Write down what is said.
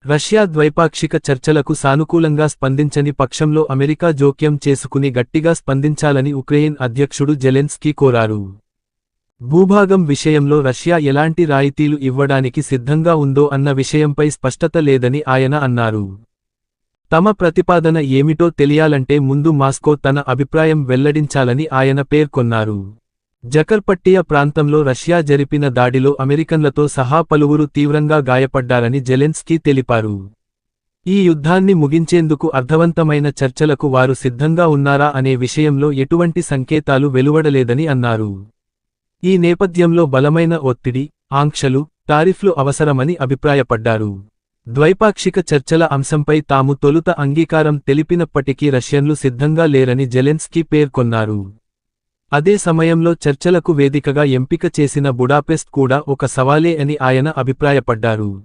Russia ద్వైపాక్షిక చర్చలకు సానుకూలంగా స్పందించని పక్షంలో అమెరికా జోక్యం చేసుకుని గట్టిగా స్పందించాలని ఉక్రెయిన్ అధ్యక్షుడు జెలెన్స్కీ కోరారు. భూభాగం విషయంలో రష్యా ఎలాంటి రాయితీలు ఇవ్వడానికి సిద్ధంగా ఉందో అన్న విషయంపై స్పష్టత లేదని ఆయన అన్నారు. తమ ప్రతిపాదన ఏమిటో తెలియాలంటే ముందు మాస్కో తన అభిప్రాయం వెల్లడించాలని ఆయన పేర్కొన్నారు. జకర్పట్టియా ప్రాంతంలో రష్యా జరిపిన దాడిలో అమెరికన్లతో సహా పలువురు తీవ్రంగా గాయపడ్డారని జెలెన్స్కీ తెలిపారు. ఈ యుద్ధాన్ని ముగించేందుకు అర్థవంతమైన చర్చలకు వారు సిద్ధంగా ఉన్నారా అనే విషయంలో ఎటువంటి సంకేతాలు వెలువడలేదని అన్నారు. ఈ నేపథ్యంలో బలమైన ఒత్తిడి, ఆంక్షలు, టారిఫ్లు అవసరమని అభిప్రాయపడ్డారు. ద్వైపాక్షిక చర్చల అంశంపై తాము తొలుత అంగీకారం తెలిపినప్పటికీ రష్యన్లు సిద్ధంగా లేరని జెలెన్స్కీ పేర్కొన్నారు. అదే సమయంలో చర్చలకు వేదికగా ఎంపిక చేసిన బుడాపెస్ట్ కూడా ఒక సవాలే అని ఆయన అభిప్రాయపడ్డారు.